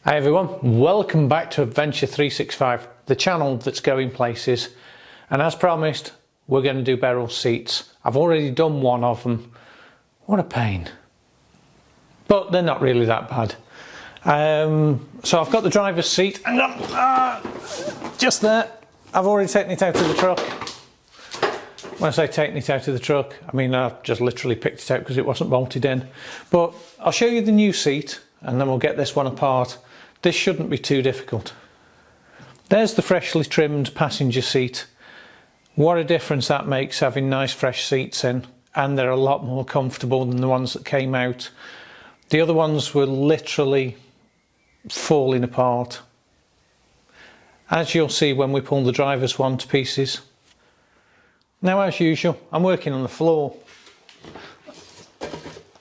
Hi everyone, welcome back to Adventure 365, the channel that's going places. And as promised, we're going to do Beryl seats. I've already done one of them. What a pain. But they're not really that bad. So I've got the driver's seat. Hang on, just there. I've already taken it out of the truck. When I say taking it out of the truck, I mean I've just literally picked it out because it wasn't bolted in. But I'll show you the new seat and then we'll get this one apart. This shouldn't be too difficult. There's the freshly trimmed passenger seat. What a difference that makes having nice fresh seats in, and they're a lot more comfortable than the ones that came out. The other ones were literally falling apart, as you'll see when we pull the driver's one to pieces. Now, as usual, I'm working on the floor.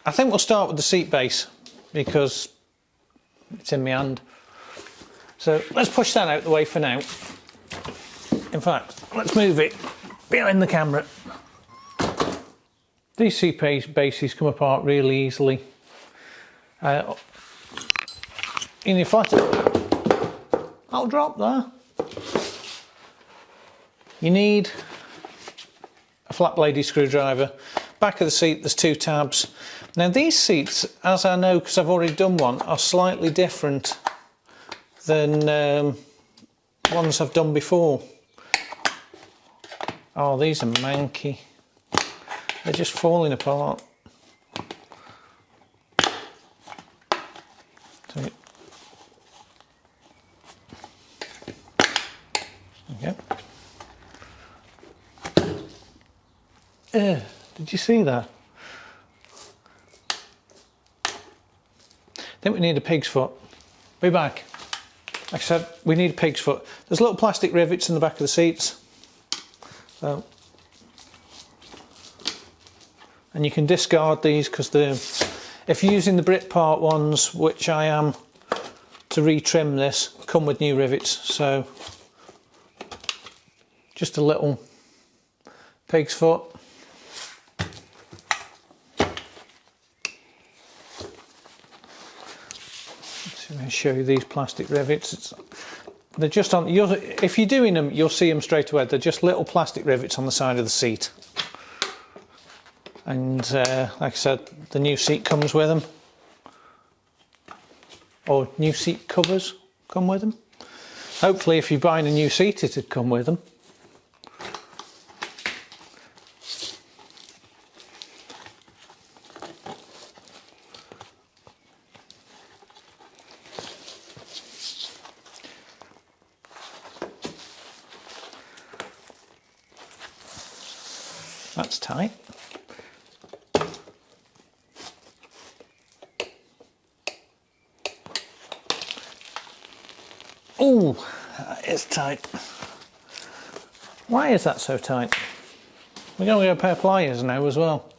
I think we'll start with the seat base because it's in my hand. So let's push that out the way for now. In fact, let's move it behind the camera. These seat bases come apart really easily. In your flat, I'll drop there. You need a flat bladed screwdriver. Back of the seat there's two tabs. Now these seats, as I know because I've already done one, are slightly different than ones I've done before. Oh, these are manky. They're just falling apart. Okay. Did you see that? I think we need a pig's foot. Be back. Like I said, we need a pig's foot. There's little plastic rivets in the back of the seats. So, and you can discard these because if you're using the Britpart ones, which I am, to retrim this, come with new rivets. So just a little pig's foot. I'm going to show you these plastic rivets. They're just on. If you're doing them, you'll see them straight away. They're just little plastic rivets on the side of the seat. And like I said, the new seat comes with them. Or new seat covers come with them. Hopefully, if you're buying a new seat, it'd come with them. That's tight. Oh, that is tight. Why is that so tight? We're going to get a pair of pliers now as well.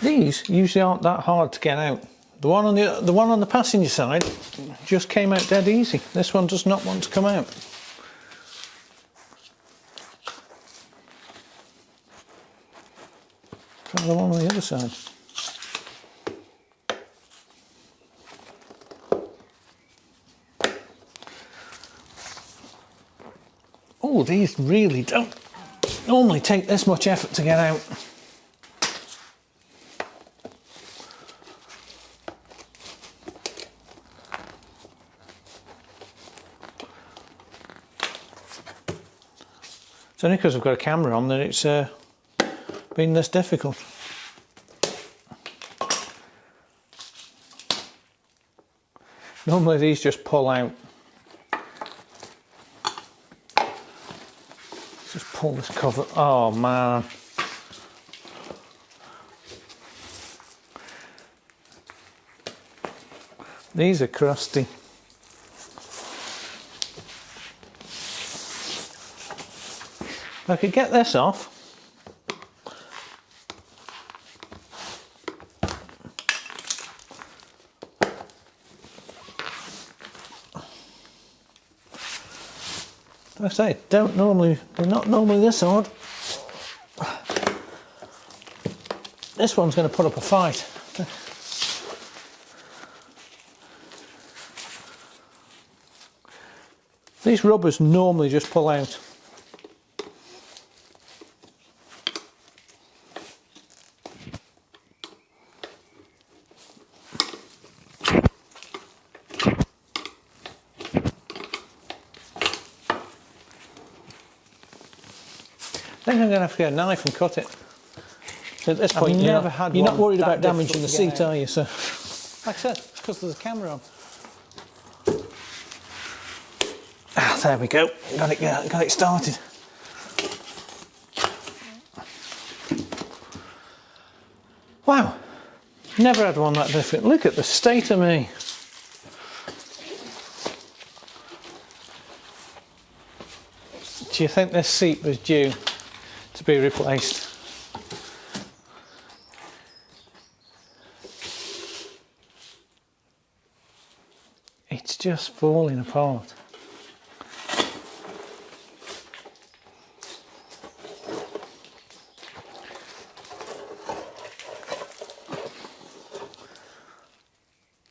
These usually aren't that hard to get out. The one on the passenger side just came out dead easy. This one does not want to come out. Try the one on the other side. Oh, these really don't normally take this much effort to get out. It's only because I've got a camera on that it's been this difficult. Normally these just pull out. Let's just pull this cover. Oh man. These are crusty. If I could get this off. I say, they're not normally this hard. This one's going to put up a fight. These rubbers normally just pull out. I think I'm going to have to get a knife and cut it. So at this point, you're not worried about damaging the seat, are you? So, like I said, it's because there's a camera on. Ah, there we go. Got it started. Wow, never had one that different. Look at the state of me. Do you think this seat was due to be replaced? It's just falling apart.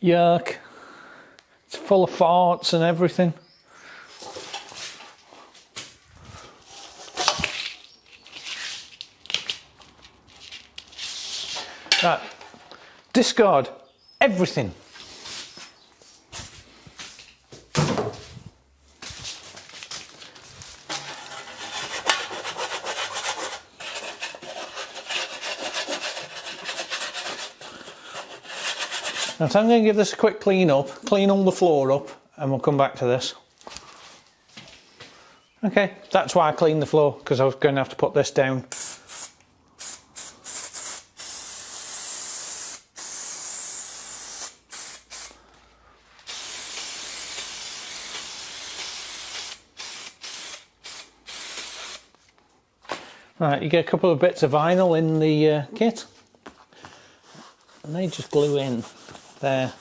Yuck. It's full of farts and everything. Right, discard everything. Now, so I'm going to give this a quick clean up, clean all the floor up, and we'll come back to this. Okay, that's why I cleaned the floor, because I was going to have to put this down. Right, you get a couple of bits of vinyl in the kit, and they just glue in there.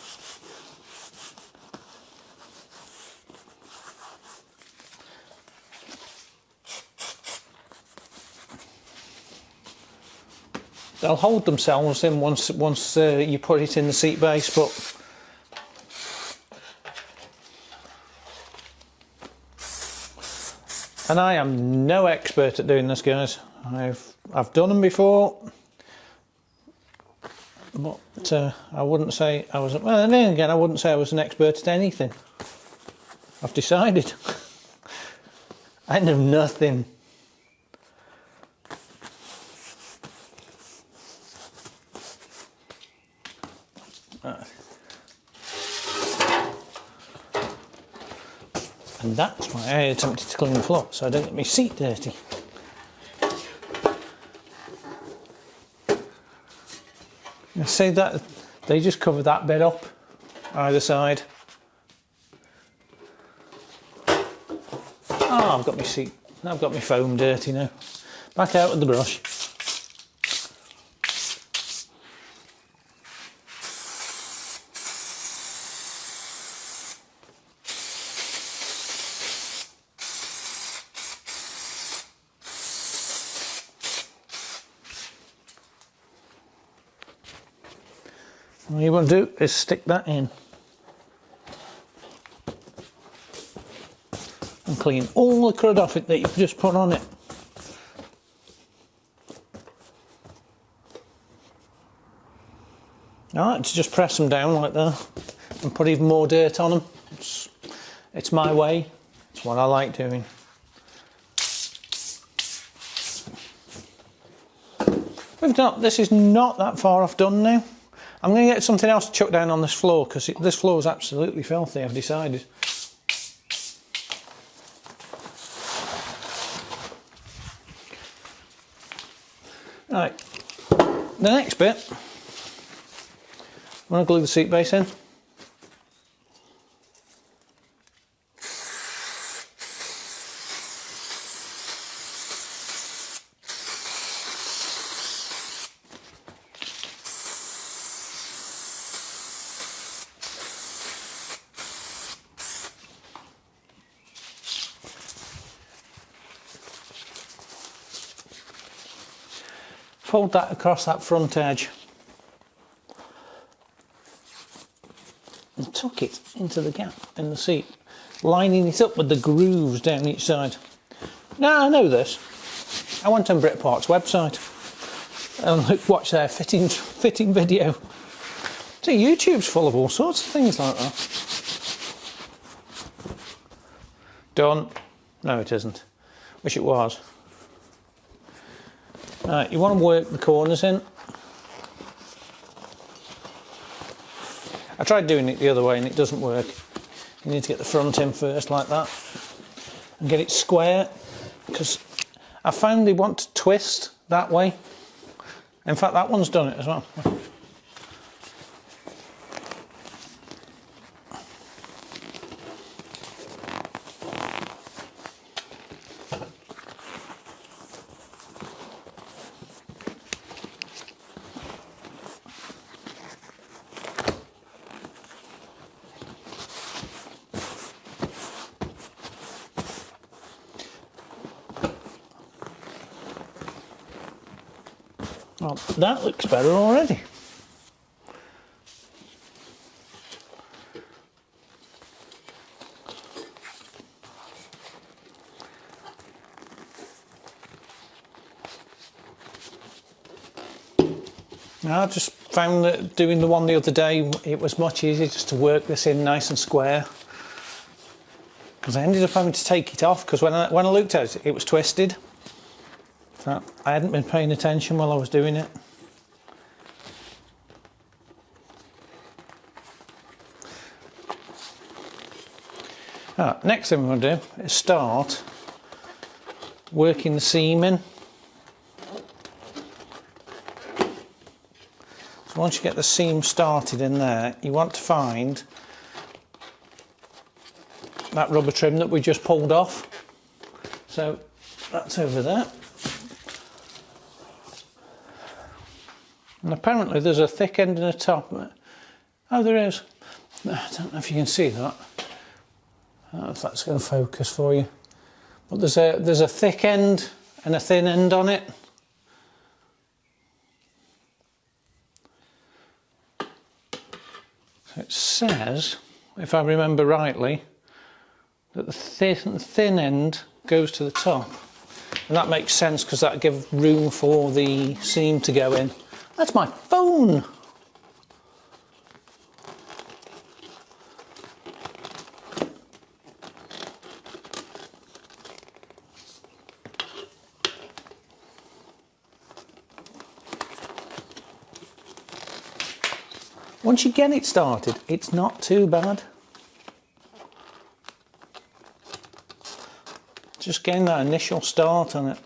They'll hold themselves in once you put it in the seat base, but and I am no expert at doing this, guys. I've done them before, but I wouldn't say I was. Well, and then again, I wouldn't say I was an expert at anything. I've decided. I know nothing. And that's why I attempted to clean the floor, so I don't get my seat dirty. You see that they just cover that bit up either side. Oh, I've got my seat. I've got my foam dirty now. Back out with the brush. All you want to do is stick that in and clean all the crud off it that you've just put on it. Alright, to just press them down like that and put even more dirt on them. It's my way, it's what I like doing. This is not that far off done now. I'm going to get something else to chuck down on this floor, because this floor is absolutely filthy, I've decided. Right, the next bit, I'm going to glue the seat base in. fold that across that front edge and tuck it into the gap in the seat, lining it up with the grooves down each side. Now I know this. I went on Britpart's website and watched their fitting video. So YouTube's full of all sorts of things like that. Done. No, it isn't. Wish it was. Right, you want to work the corners in. I tried doing it the other way and it doesn't work. You need to get the front in first like that and get it square, because I found they want to twist that way. In fact, that one's done it as well. Well, that looks better already. Now, I just found that doing the one the other day, it was much easier just to work this in nice and square. Because I ended up having to take it off, because when I looked at it, it was twisted. So I hadn't been paying attention while I was doing it. Next thing we're going to do is start working the seam in. So once you get the seam started in there, you want to find that rubber trim that we just pulled off. So that's over there. And apparently there's a thick end and a top. Oh, there is. I don't know if you can see that. I don't know if that's going to focus for you. But there's a thick end and a thin end on it. So it says, if I remember rightly, that the thin end goes to the top. And that makes sense because that gives room for the seam to go in. That's my phone! Once you get it started, it's not too bad. Just getting that initial start on it.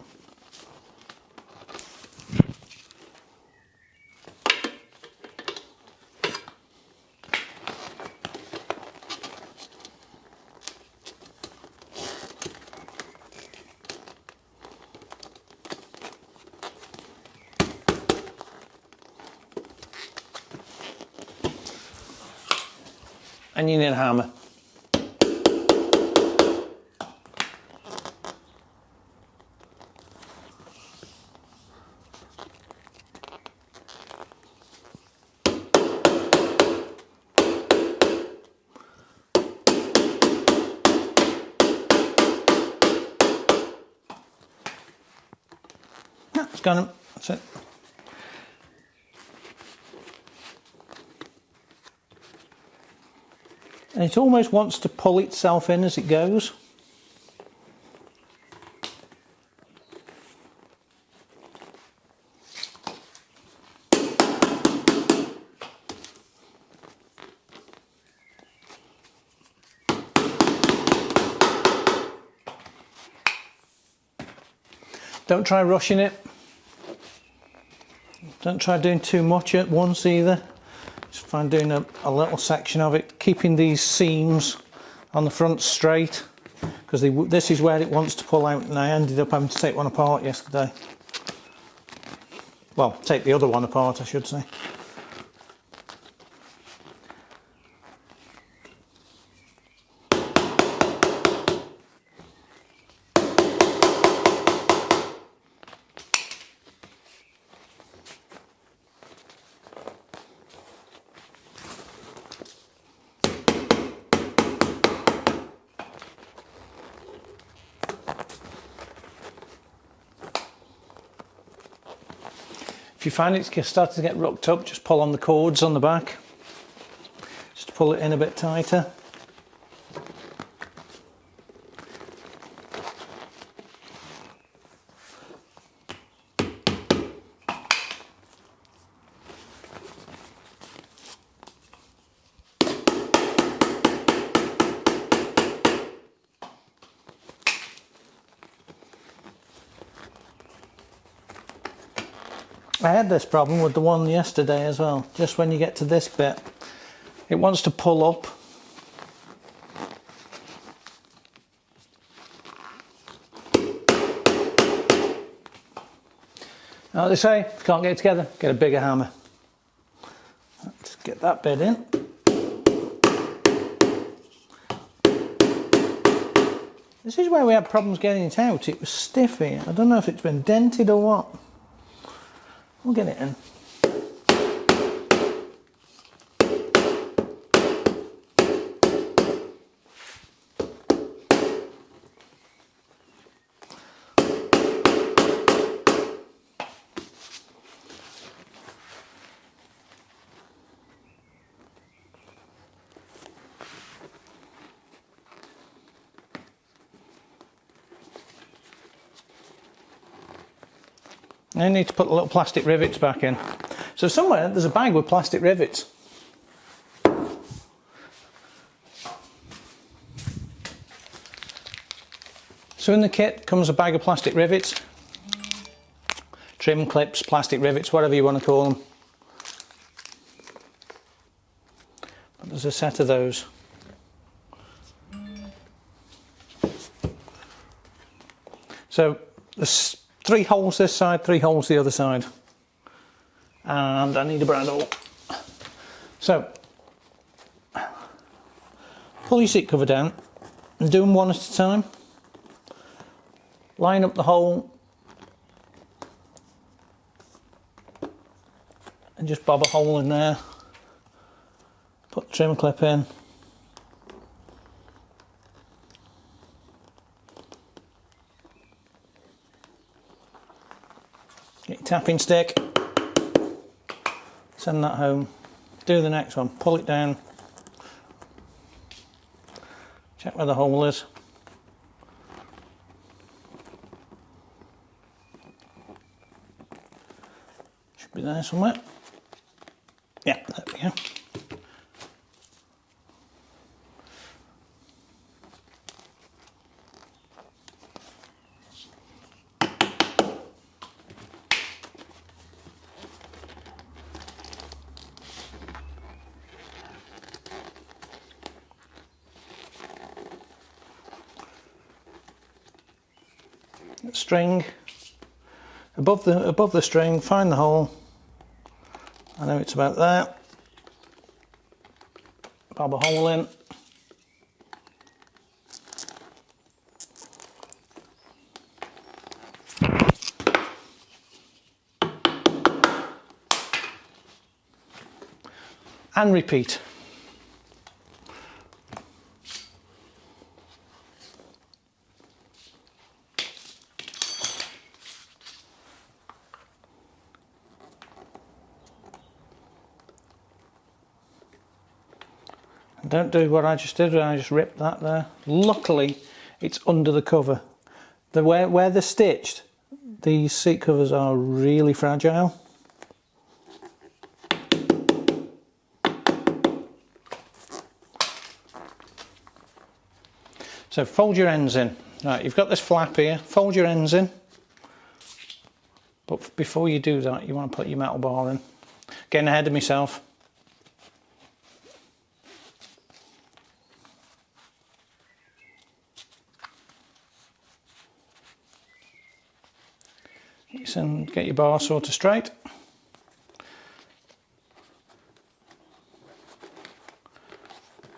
And you need a hammer. It's gone. That's it. And it almost wants to pull itself in as it goes. Don't try rushing it. Don't try doing too much at once either. Just find doing a little section of it, keeping these seams on the front straight, because this is where it wants to pull out, and I ended up having to take one apart yesterday. Well, take the other one apart, I should say. If you find it's starting to get rocked up, just pull on the cords on the back. Just pull it in a bit tighter. I had this problem with the one yesterday as well. Just when you get to this bit, it wants to pull up. Now they say, if you can't get it together, get a bigger hammer. Let's get that bit in. This is where we had problems getting it out. It was stiff here. I don't know if it's been dented or what. We'll get it in. I need to put the little plastic rivets back in. So somewhere there's a bag with plastic rivets. So in the kit comes a bag of plastic rivets, trim clips, plastic rivets, whatever you want to call them. But there's a set of those. So there's 3 holes this side, 3 holes the other side. And I need a brad hole. So, pull your seat cover down and do them one at a time. Line up the hole and just bob a hole in there. Put the trim clip in. Get your tapping stick, send that home, do the next one, pull it down, check where the hole is. Should be there somewhere. Yeah, there we go. String above the string, find the hole. I know it's about there. Bob a hole in. And repeat. Don't do what I just did, I just ripped that there. Luckily, it's under the cover. Where they're stitched, these seat covers are really fragile. So fold your ends in. Right, you've got this flap here, fold your ends in. But before you do that, you want to put your metal bar in. Getting ahead of myself. And get your bar sort of straight.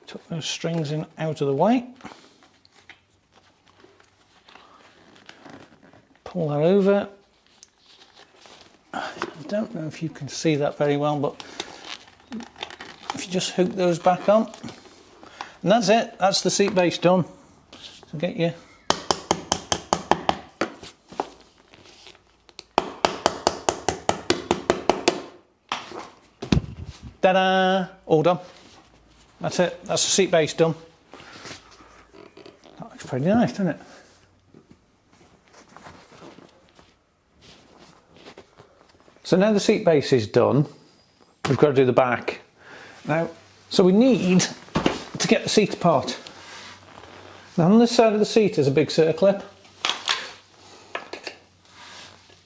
Tuck those strings in out of the way. Pull that over. I don't know if you can see that very well, but if you just hook those back on, and that's it. That's the seat base done. So get your Ta-da! All done. That's it. That's the seat base done. That looks pretty nice, doesn't it? So now the seat base is done, we've got to do the back. Now, so we need to get the seat apart. Now on this side of the seat is a big circlip.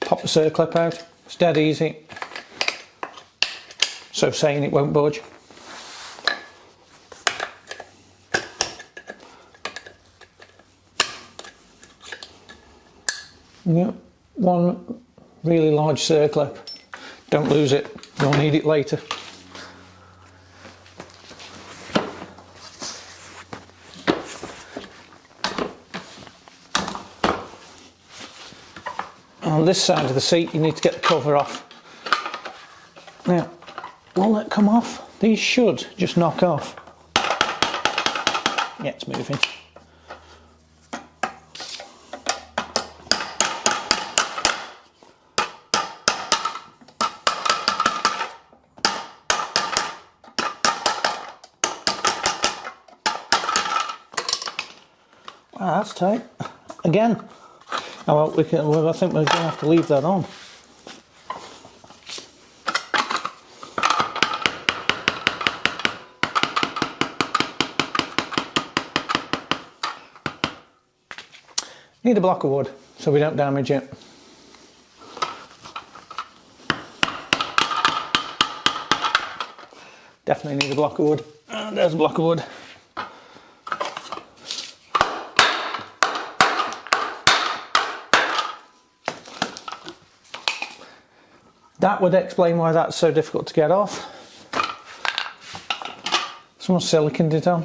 Pop the circlip out, it's dead easy. So saying it won't budge. Yeah, one really large circlip. Don't lose it, you'll need it later. On this side of the seat you need to get the cover off. Now, will that come off? These should just knock off. Yeah, it's moving. Wow, that's tight. Again. Oh, well, I think we're going to have to leave that on. Need a block of wood so we don't damage it. Definitely need a block of wood. There's a block of wood. That would explain why that's so difficult to get off. Someone siliconed it on.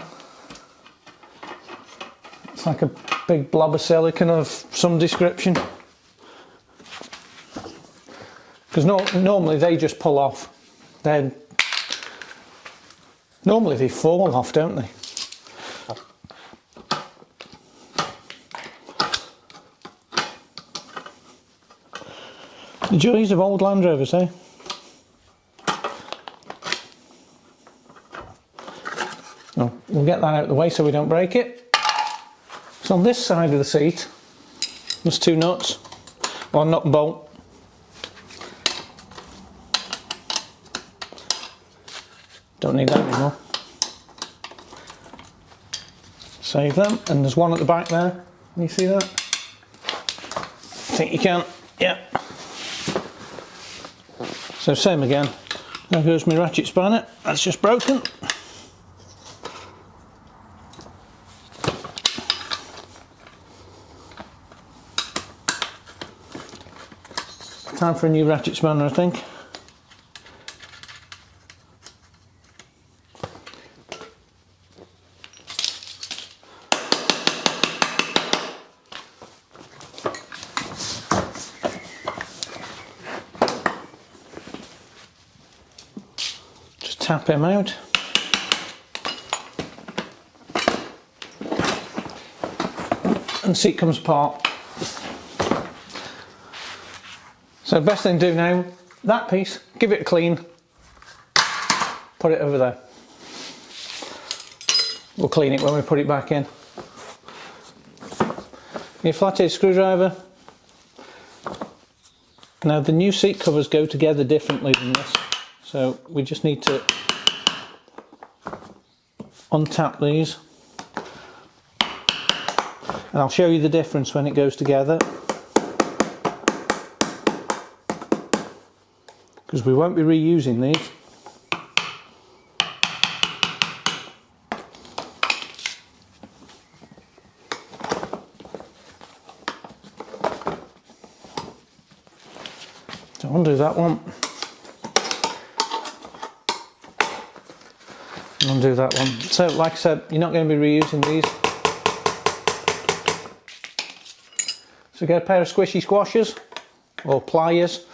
It's like a big blob of silicone of some description. Because normally they just pull off. Normally they fall off, don't they? The joys of old Land Rovers, eh? Oh, we'll get that out of the way so we don't break it. So on this side of the seat, there's two nuts, one nut and bolt. Don't need that anymore. Save them, and there's one at the back there. Can you see that? I think you can, yeah. So same again, there goes my ratchet spanner, that's just broken. Time for a new ratchet spanner, I think. Tap him out. And the seat comes apart. So the best thing to do now, that piece, give it a clean, put it over there. We'll clean it when we put it back in. Your flathead screwdriver. Now the new seat covers go together differently than this. So we just need to untap these, and I'll show you the difference when it goes together, because we won't be reusing these. So undo that one. Undo that one. So like I said, you're not going to be reusing these. So get a pair of squishy squashers or pliers.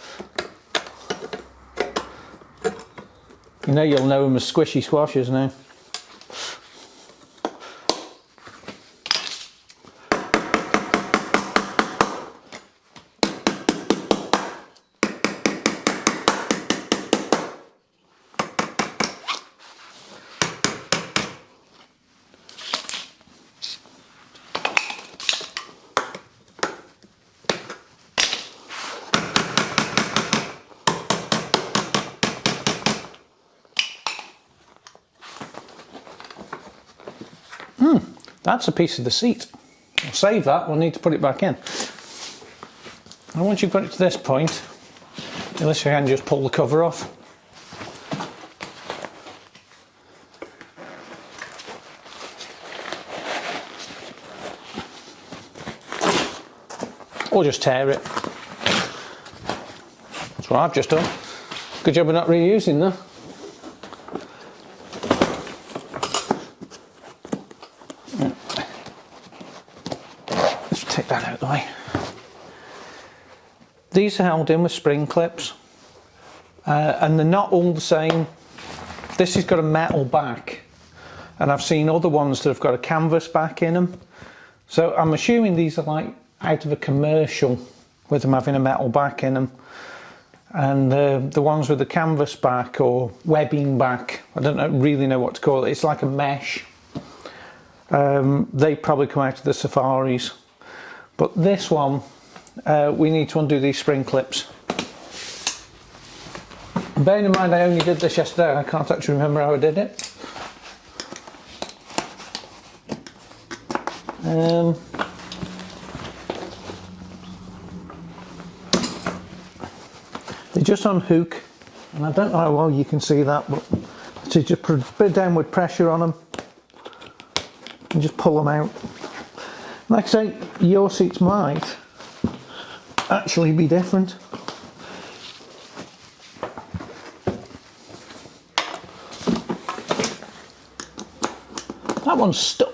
You know, you'll know them as squishy squashers now. That's a piece of the seat. I'll save that, we'll need to put it back in. And once you've got it to this point, unless you can just pull the cover off. Or just tear it. That's what I've just done. Good job of not reusing that. Let's take that out of the way. These are held in with spring clips, and they're not all the same. This has got a metal back, and I've seen other ones that have got a canvas back in them. So I'm assuming these are like out of a commercial with them having a metal back in them. And the ones with the canvas back or webbing back, I don't really know what to call it. It's like a mesh. They probably come out of the Safaris. But this one, we need to undo these spring clips. And bearing in mind I only did this yesterday, I can't actually remember how I did it. They're just on hook, and I don't know how well you can see that, but to just put a bit of downward pressure on them and just pull them out. Like I say, your seats might actually be different. That one's stuck.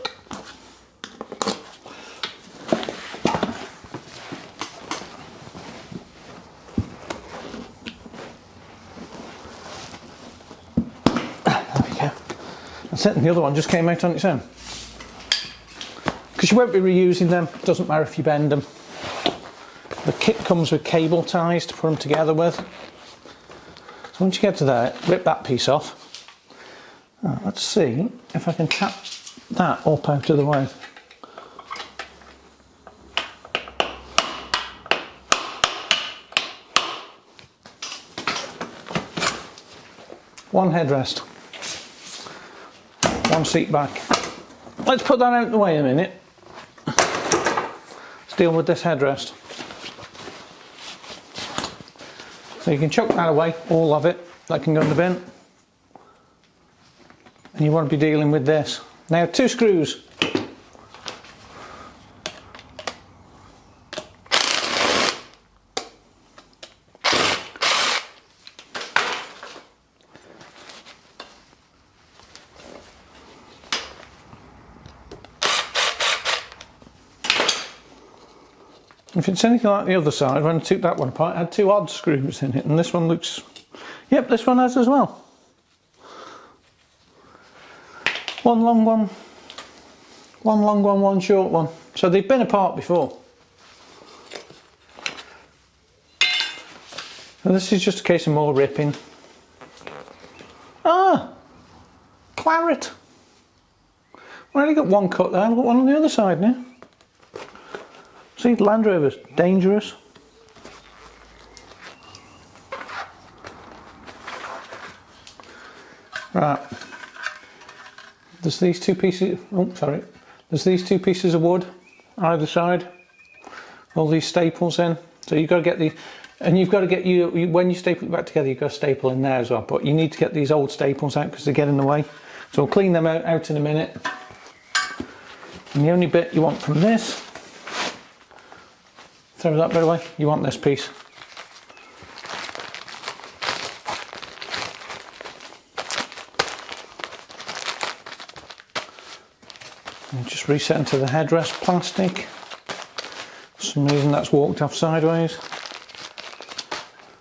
And the other one just came out on its own. Because you won't be reusing them, doesn't matter if you bend them. The kit comes with cable ties to put them together with. So once you get to there, rip that piece off. Right, let's see if I can tap that up out of the way. One headrest. One seat back. Let's put that out of the way a minute. Let's deal with this headrest. So you can chuck that away, all of it. That can go in the bin. And you want to be dealing with this. Now 2 screws. If it's anything like the other side, when I took that one apart, it had 2 odd screws in it, and this one looks... Yep, this one has as well. One long one, one long one, one short one. So they've been apart before. So this is just a case of more ripping. Ah! Claret! Well, I only got one cut there, I've got one on the other side now. See, Land Rover's dangerous. Right. There's these 2 pieces, oh sorry. There's these 2 pieces of wood either side. All these staples in. So you've got to get these, and you've got to get when you staple it back together, you've got to staple in there as well. But you need to get these old staples out because they get in the way. So we'll clean them out in a minute. And the only bit you want from this, throw that bit away, you want this piece. And just reset into the headrest plastic. For some reason that's walked off sideways.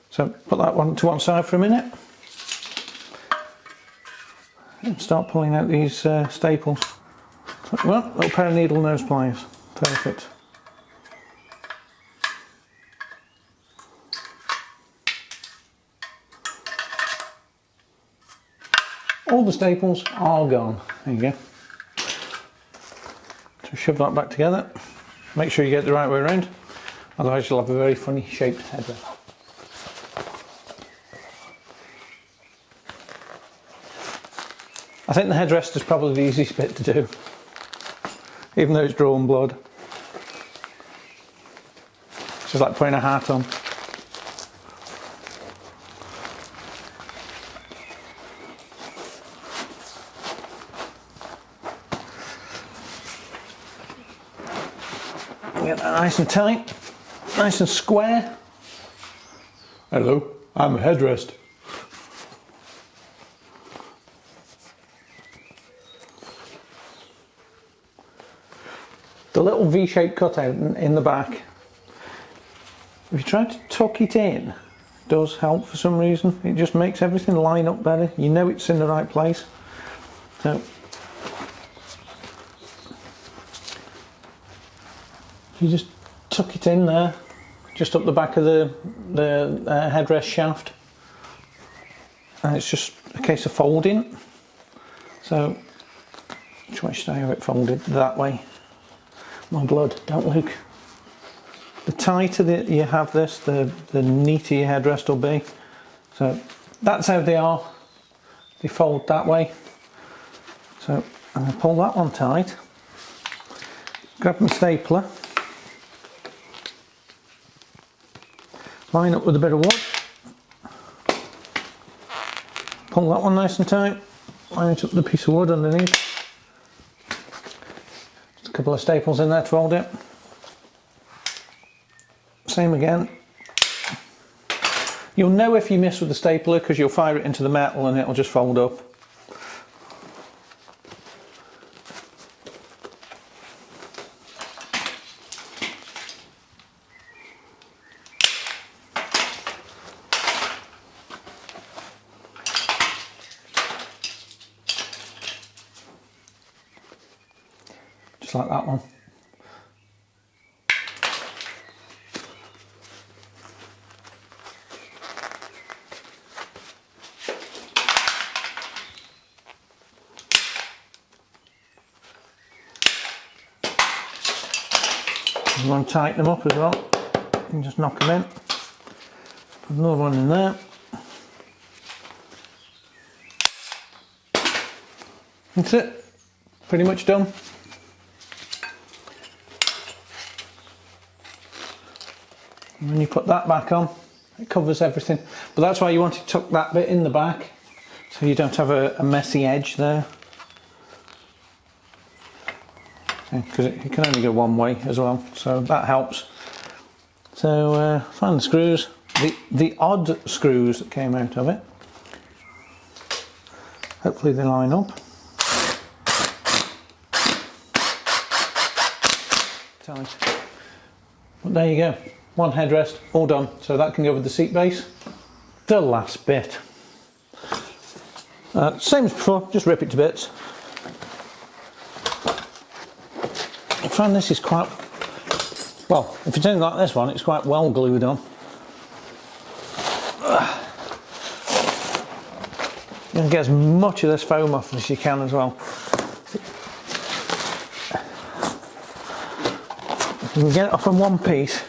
So put that one to one side for a minute. And start pulling out these staples. Well, little pair of needle nose pliers. Perfect. All the staples are gone. There you go. So shove that back together. Make sure you get it the right way around, otherwise you'll have a very funny shaped headrest. I think the headrest is probably the easiest bit to do. even though it's drawn blood. It's just like putting a hat on. Get that nice and tight, nice and square. Hello, I'm a headrest. The little V-shaped cutout in the back, if you try to tuck it in, it does help for some reason. It just makes everything line up better. You know it's in the right place. So you just tuck it in there, just up the back of the headrest shaft, and it's just a case of folding. So which way should I have it folded? That way. My blood, don't look. The tighter that you have this, the neater your headrest will be. So that's how they are. They fold that way. So I'm going to pull that one tight. Grab my stapler. Line up with a bit of wood. Pull that one nice and tight. Line it up with a piece of wood underneath. Just a couple of staples in there to hold it. Same again. You'll know if you miss with the stapler because you'll fire it into the metal and it'll just fold up. Just like that one. You want to tighten them up as well. You can just knock them in. Put another one in there. That's it. Pretty much done. And when you put that back on, it covers everything. But that's why you want to tuck that bit in the back, so you don't have a messy edge there. Because it can only go one way as well, so that helps. So find the screws, the odd screws that came out of it. Hopefully they line up. Tight. But there you go, one headrest, all done. So that can go with the seat base. The last bit. Same as before, just rip it to bits. I find this is quite, well, if it's anything like this one, it's quite well glued on. You can get as much of this foam off as you can as well. You can get it off in one piece.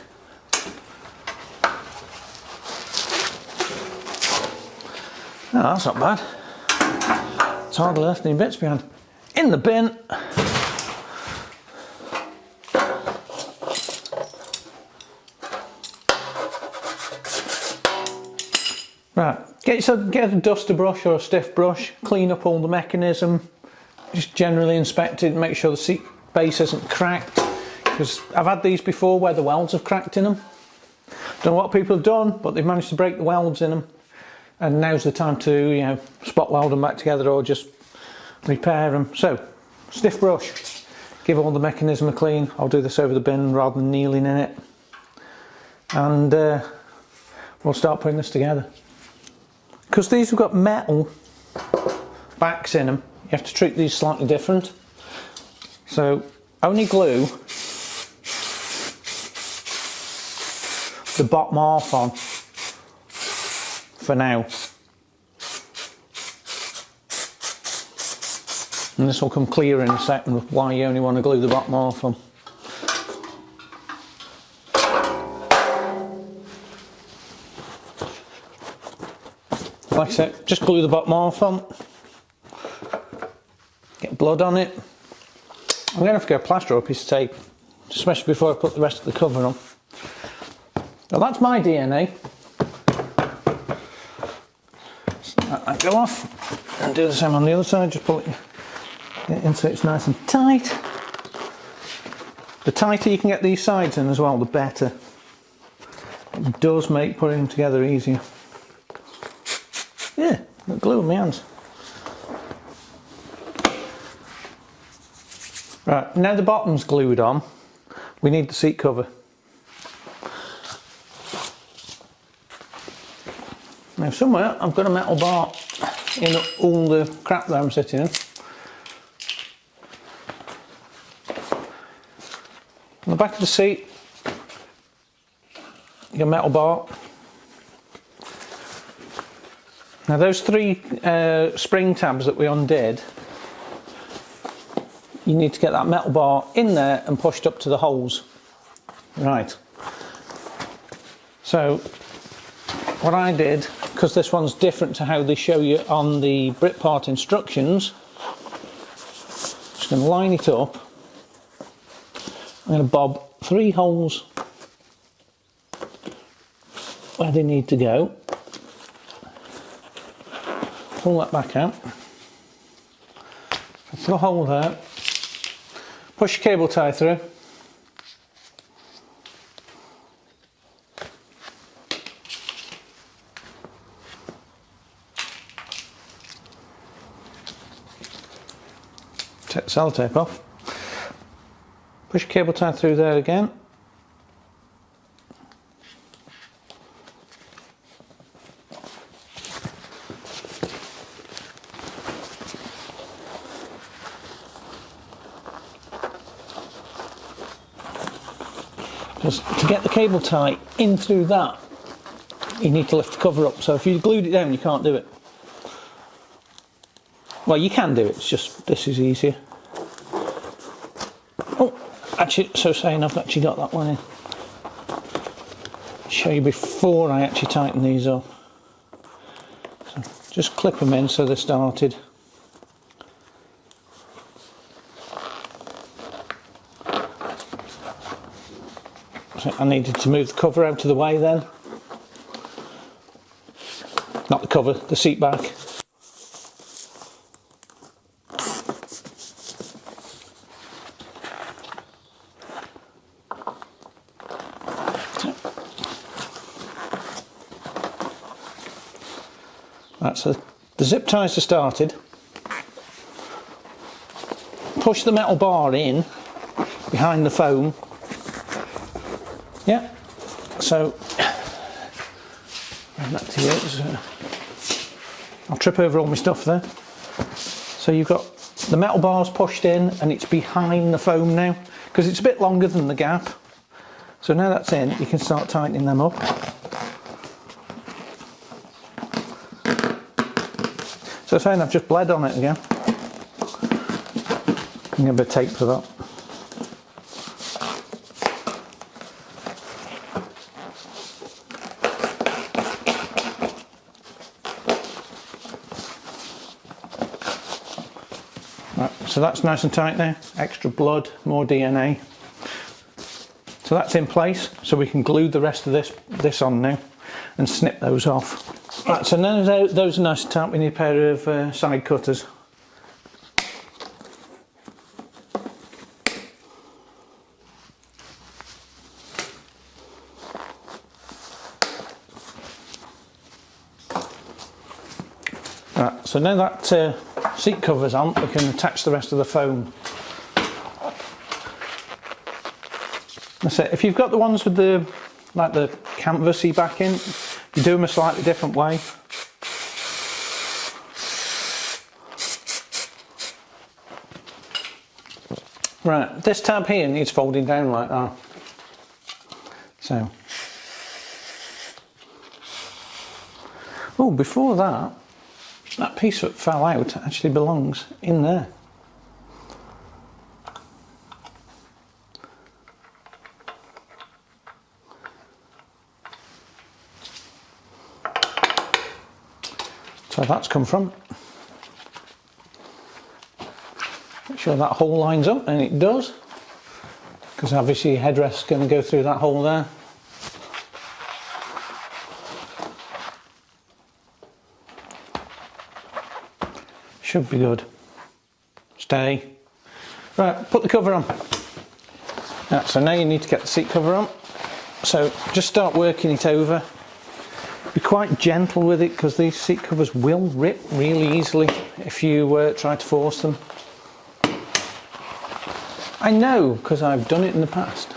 Oh, that's not bad. It's hardly left any bits behind. In the bin. Right, get a duster brush or a stiff brush, clean up all the mechanism, just generally inspect it and make sure the seat base isn't cracked, because I've had these before where the welds have cracked in them. Don't know what people have done, but they've managed to break the welds in them, and now's the time to, you know, spot weld them back together or just repair them. So, stiff brush, give all the mechanism a clean. I'll do this over the bin rather than kneeling in it, and we'll start putting this together. Because these have got metal backs in them, you have to treat these slightly different. So only glue the bottom half on for now. And this will come clear in a second why you only want to glue the bottom half on. Like I said, just glue the bottom half on, get blood on it, I'm going to have to go plaster up a piece of tape, especially before I put the rest of the cover on. Well, that's my DNA. So let that go off and do the same on the other side. Just pull it in so it's nice and tight. The tighter you can get these sides in as well, the better. It does make putting them together easier. Yeah, got glue in my hands. Right, now the bottom's glued on, we need the seat cover. Now somewhere I've got a metal bar in all the crap that I'm sitting in. On the back of the seat, your metal bar. Now those three spring tabs that we undid, you need to get that metal bar in there and pushed up to the holes. Right. So what I did, because this one's different to how they show you on the Britpart instructions, just going to line it up. I'm going to bob 3 holes where they need to go. Pull that back out. Put a hole there. Push your cable tie through. Take the sellotape off. Push your cable tie through there again. Because to get the cable tie in through that, you need to lift the cover up. So if you glued it down, you can't do it. Well, you can do it, it's just this is easier. Oh, actually, so saying I've actually got that one in. I'll show you before I actually tighten these up. So just clip them in so they're started. So I needed to move the cover out of the way then. Not the cover, the seat back. Right, so the zip ties are started. Push the metal bar in behind the foam. Yeah, so back to you. I'll trip over all my stuff there. So you've got the metal bars pushed in and it's behind the foam now because it's a bit longer than the gap. So now that's in, you can start tightening them up. So saying I've just bled on it again. I'm going to get a bit of tape for that. Right, so that's nice and tight now. Extra blood, more DNA. So that's in place, so we can glue the rest of this on now and snip those off. Right, so now those are nice and tight, we need a pair of side cutters. Right, so now that seat cover's on, we can attach the rest of the foam. That's it. If you've got the ones with the canvasy backing, you do them a slightly different way. Right, this tab here needs folding down like that. So, oh, before that piece that fell out actually belongs in there. So that's come from. sure that hole lines up, and it does, because obviously your headrest's going to go through that hole there. Should be good. Stay. Right, put the cover on. Right, so now you need to get the seat cover on. So just start working it over. Be quite gentle with it, because these seat covers will rip really easily if you try to force them. I know, because I've done it in the past.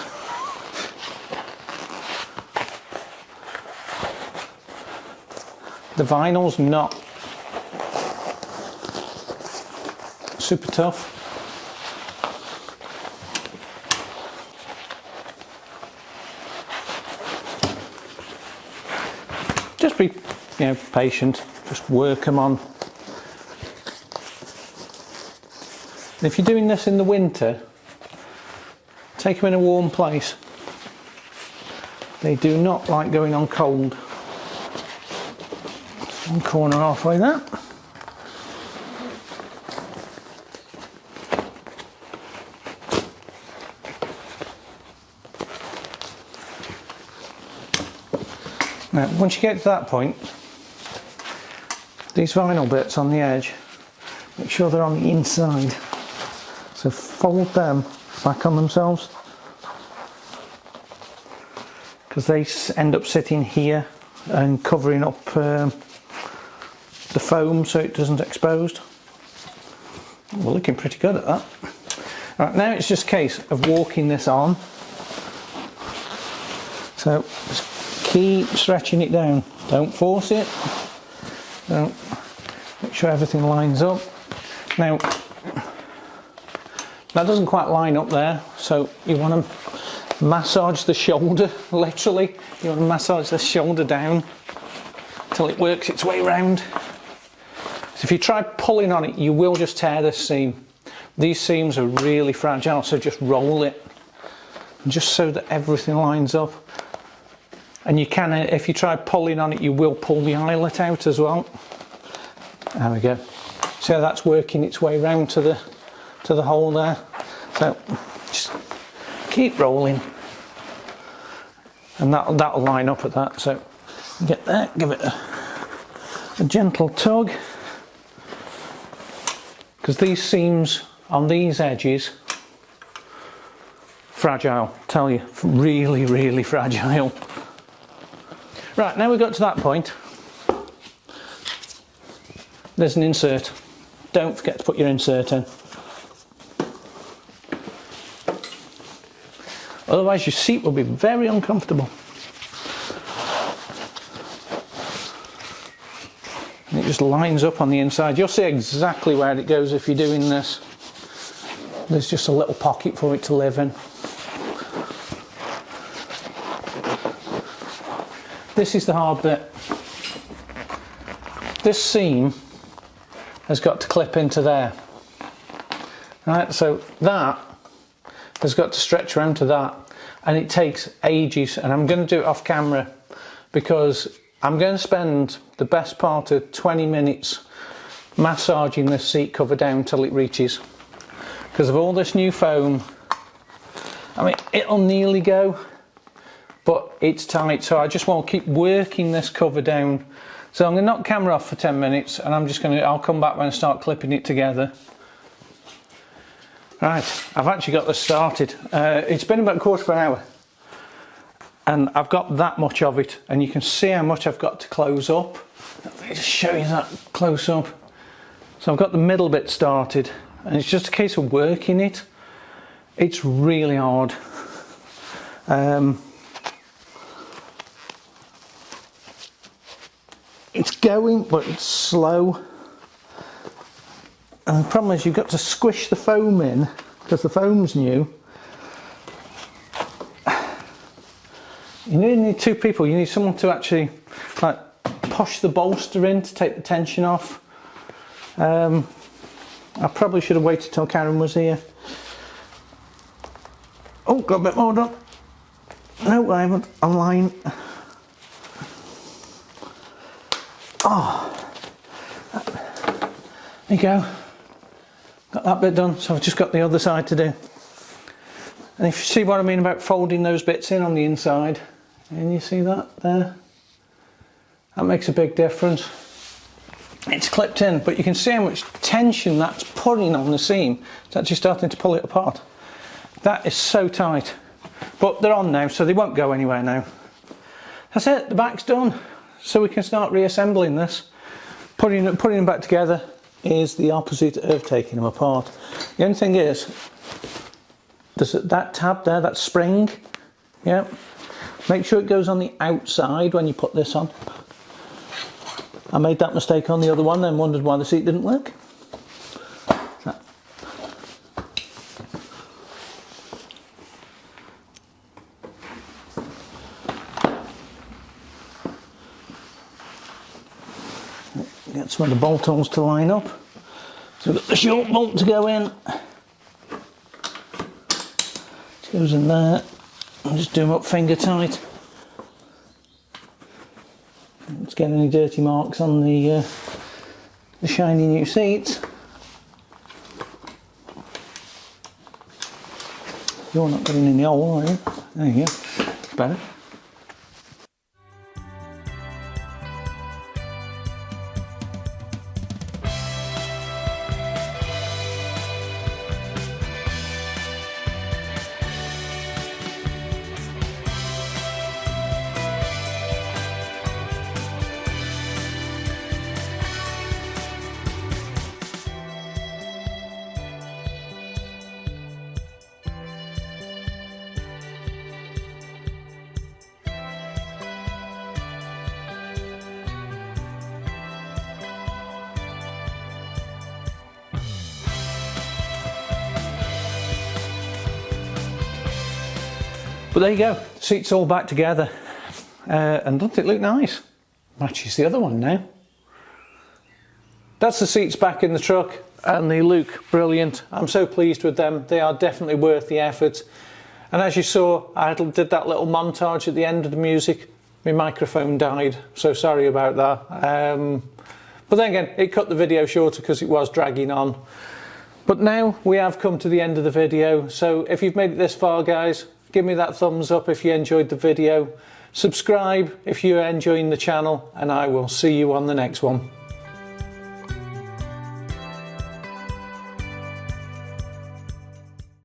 The vinyl's not super tough. Just be, patient. Just work them on. And if you're doing this in the winter, take them in a warm place. They do not like going on cold. One corner halfway there. Now, once you get to that point, these vinyl bits on the edge, make sure they're on the inside. So fold them back on themselves, because they end up sitting here and covering up the foam so it doesn't expose. We're looking pretty good at that. Right, now it's just a case of walking this on. So just keep stretching it down. Don't force it. Don't. Make sure everything lines up. Now, that doesn't quite line up there, so you want to massage the shoulder, literally. You want to massage the shoulder down till it works its way around. So if you try pulling on it, you will just tear this seam. These seams are really fragile, so just roll it, just so that everything lines up. And you can, if you try pulling on it, you will pull the eyelet out as well. There we go. So that's working its way round to the hole there. So just keep rolling, and that'll line up at that. So get there, give it a gentle tug, because these seams on these edges, fragile, tell you, really, really fragile. Right, now we've got to that point, there's an insert. Don't forget to put your insert in. Otherwise your seat will be very uncomfortable. And it just lines up on the inside. You'll see exactly where it goes if you're doing this. There's just a little pocket for it to live in. This is the hard bit. This seam has got to clip into there. Right, so that has got to stretch around to that, and it takes ages, and I'm going to do it off camera because I'm going to spend the best part of 20 minutes massaging this seat cover down till it reaches, because of all this new foam. I mean, it'll nearly go, but it's tight, so I just want to keep working this cover down. So I'm going to knock camera off for 10 minutes, and I'll come back when I start clipping it together. Right, I've actually got this started. It's been about a quarter of an hour, and I've got that much of it, and you can see how much I've got to close up. Let me just show you that close up. So I've got the middle bit started, and it's just a case of working it. It's really hard. It's going, but it's slow. And the problem is you've got to squish the foam in, because the foam's new. You need two people. You need someone to actually like push the bolster in to take the tension off. I probably should have waited till Karen was here. Oh, got a bit more done. No, I haven't. I'm lying. Oh, there you go. Got got that bit done, so I've just got the other side to do. And if you see what I mean about folding those bits in on the inside, and you see that there, that makes a big difference. It's clipped in, but you can see how much tension that's putting on the seam. It's actually starting to pull it apart. That is so tight, but they're on now, so they won't go anywhere now. That's it, the back's done, so we can start reassembling this. Putting them back together is the opposite of taking them apart. The only thing is, there's that tab there, that spring, yeah, make sure it goes on the outside when you put this on. I made that mistake on the other one, then wondered why the seat didn't work. Get some of the bolt holes to line up. So we've got the short bolt to go in. It goes in there. I'll just do them up finger tight. Let's get any dirty marks on the shiny new seats. You're not getting in the hole, are you? There you go. It's better. But there you go, the seat's all back together, and doesn't it look nice? Matches the other one now. That's the seats back in the truck, and they look brilliant. I'm so pleased with them. They are definitely worth the effort. And as you saw, I did that little montage at the end of the music. My microphone died, so sorry about that. But then again, it cut the video shorter because it was dragging on. But now we have come to the end of the video, so if you've made it this far, guys, give me that thumbs up if you enjoyed the video. Subscribe if you're enjoying the channel, and I will see you on the next one.